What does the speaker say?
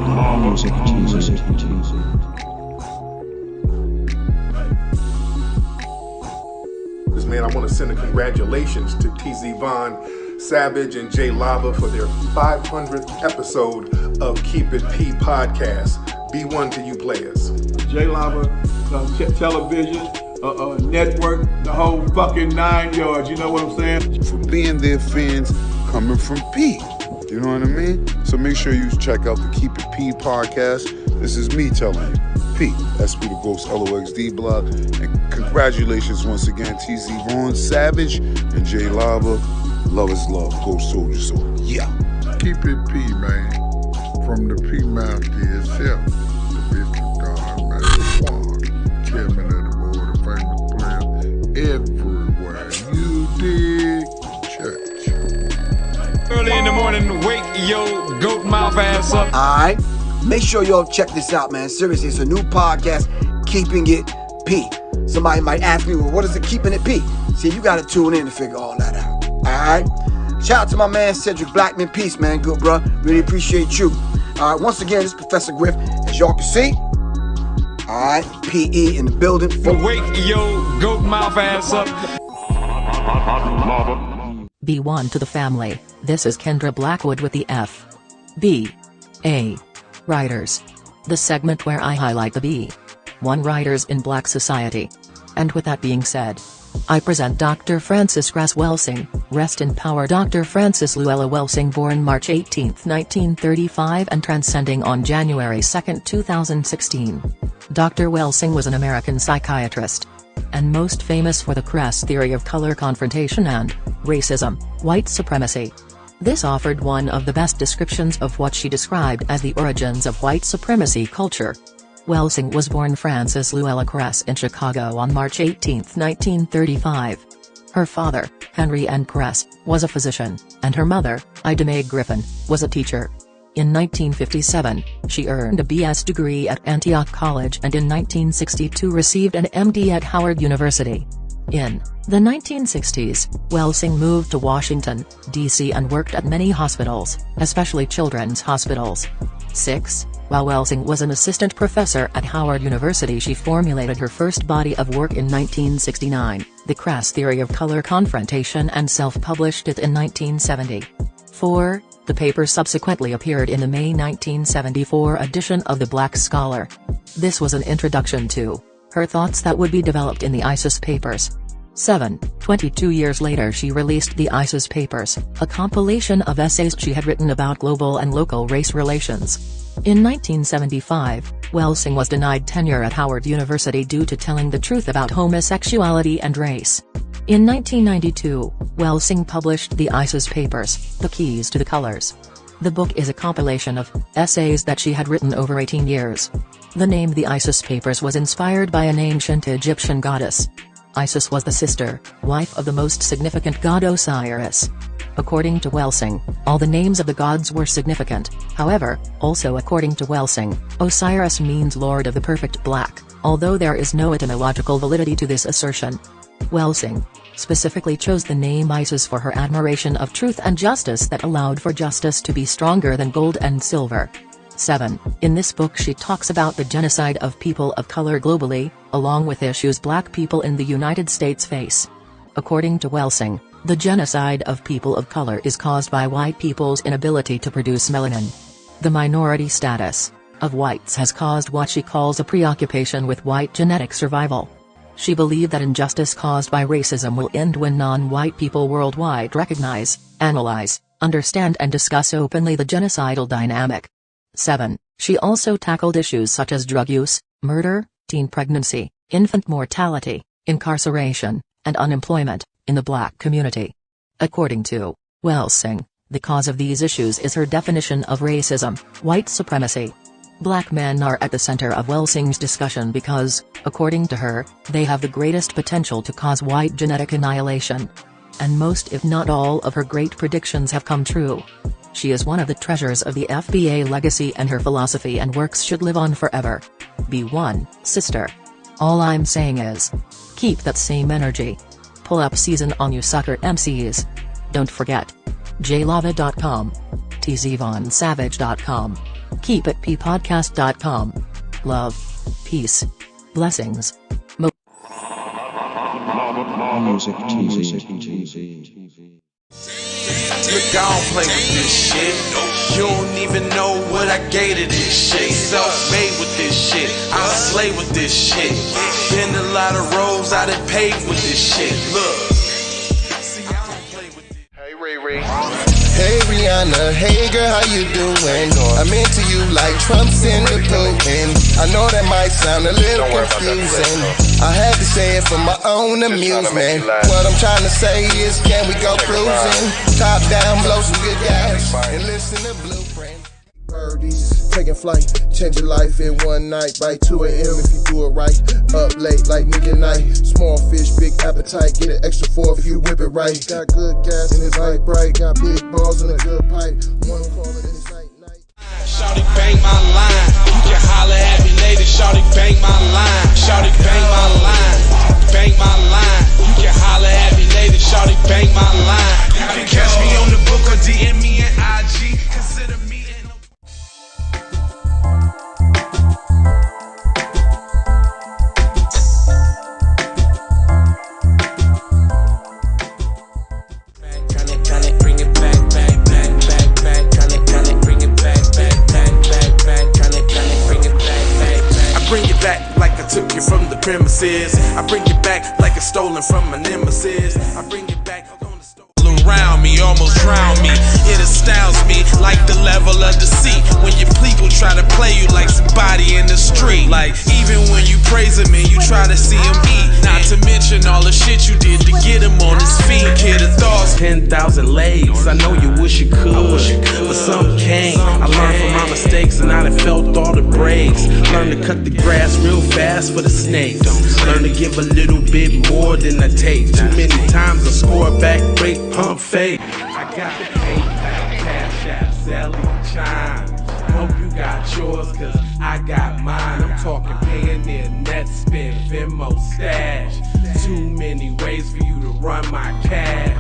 Music teaser. Man, I want to send a congratulations to TZ Von, Savage, and Jay Lava for their 500th episode of Keep It P podcast. B1 to you players. Jay Lava, television, network, the whole fucking 9 yards, you know what I'm saying? For being their fans coming from P. You know what I mean? So make sure you check out the Keep It P podcast. This is me telling you. P, SP the Ghost LOXD blog, and congratulations once again, TZ Vaughn, Savage, and Jay Lava. Love is love, Ghost Soldier Soul. Yeah. Keep it P, man. From the P Master itself, the Mr. God, man, Juan, chairman of the board, the famous player, everywhere. You dig? Church. Early in the morning, wake your goat mouth ass up. Alright. Make sure y'all check this out, man. Seriously, it's a new podcast, Keeping It P. Somebody might ask me, well, what is it Keeping It P? See, you gotta tune in to figure all that out. Alright? Shout out to my man, Cedric Blackman. Peace, man. Good, bro. Really appreciate you. Alright, once again, this is Professor Griff. As y'all can see, alright, PE in the building. Wake your goat mouth ass up. B1 to the family. This is Kendra Blackwood with the F. B. A. Writers. The segment where I highlight the B1 writers in Black society. And with that being said, I present Dr. Francis Grass Welsing. Rest in power Dr. Francis Luella Welsing, born March 18, 1935 and transcending on January 2, 2016. Dr. Welsing was an American psychiatrist, and most famous for the crass theory of color confrontation and racism, white supremacy. This offered one of the best descriptions of what she described as the origins of white supremacy culture. Welsing was born Frances Luella Kress in Chicago on March 18, 1935. Her father, Henry N. Kress, was a physician, and her mother, Ida Mae Griffin, was a teacher. In 1957, she earned a B.S. degree at Antioch College and in 1962 received an M.D. at Howard University. In the 1960s, Welsing moved to Washington, D.C. and worked at many hospitals, especially children's hospitals. 6. While Welsing was an assistant professor at Howard University, she formulated her first body of work in 1969, The Crass Theory of Color Confrontation, and self-published it in 1970. 4. The paper subsequently appeared in the May 1974 edition of The Black Scholar. This was an introduction to her thoughts that would be developed in the ISIS Papers. 7. 22 years later she released the ISIS Papers, a compilation of essays she had written about global and local race relations. In 1975, Welsing was denied tenure at Howard University due to telling the truth about homosexuality and race. In 1992, Welsing published the ISIS Papers, The Keys to the Colors. The book is a compilation of essays that she had written over 18 years. The name The Isis Papers was inspired by an ancient Egyptian goddess. Isis was the sister, wife of the most significant god Osiris. According to Welsing, all the names of the gods were significant. However, also according to Welsing, Osiris means Lord of the Perfect Black, although there is no etymological validity to this assertion. Welsing specifically chose the name Isis for her admiration of truth and justice that allowed for justice to be stronger than gold and silver. 7. In this book she talks about the genocide of people of color globally, along with issues black people in the United States face. According to Welsing, the genocide of people of color is caused by white people's inability to produce melanin. The minority status of whites has caused what she calls a preoccupation with white genetic survival. She believed that injustice caused by racism will end when non-white people worldwide recognize, analyze, understand and discuss openly the genocidal dynamic. 7. She also tackled issues such as drug use, murder, teen pregnancy, infant mortality, incarceration, and unemployment in the black community. According to Welsing, the cause of these issues is her definition of racism, white supremacy. Black men are at the center of Welsing's discussion because, according to her, they have the greatest potential to cause white genetic annihilation. And most if not all of her great predictions have come true. She is one of the treasures of the FBA legacy and her philosophy and works should live on forever. B1, sister. All I'm saying is, keep that same energy. Pull up season on you sucker MCs. Don't forget. jlava.com. tzvonsavage.com. keepitppodcast.com. Love, peace, blessings. Music TV. Look, I don't play with this shit. You don't even know what I gave to this shit. Self-made with this shit. I slay with this shit. Been a lot of roads I done paved with this shit. Look. See, I don't play with this. Hey, Riri. Hey, Rihanna. Hey, girl, how you doing? I'm into you like Trump's in the Putin. I know that might sound a little confusing. I had to say it for my own amusement. What I'm trying to say is, can we go cruising? Top down, blow some good gas, and listen to Blueprint. Birdies, taking flight, change your life in one night. By 2 a.m. if you do it right. Up late like nigga night. Small fish, big appetite. Get an extra 4 if you whip it right. Got good gas and it's light bright. Got big balls and a good pipe. One call it and it's night. Shawty bang my line. You can holler at me later. Shawty bang my line. Shawty bang my line. Bang my line. You can holler at me later. Shawty bang my line. You can catch me on the book or DM me at IG. Consider me in took you from the premises. I bring it back like it's stolen from my nemesis. I bring it back on the store. Around me, almost drown me. It astounds me like the level of deceit. When your people try to play you like somebody in the street. Like even when you praise him and you try to see him eat. Not to mention all the shit you did to get him on his feet. Kid of thoughts, 10,000 legs. I know you wish you could, but some can't. I learned from my mistakes and I done felt all the breaks. Learn to cut the grass real fast for the snakes. Learn to give a little bit more than I take. Too many times I score back, break, pump, fake. I got the PayPal, Cash App, Zelle, Chime. Hope you got yours, cause I got mine. I'm talking Payoneer, Netspend, Venmo, Stash. Too many ways for you to run my cash.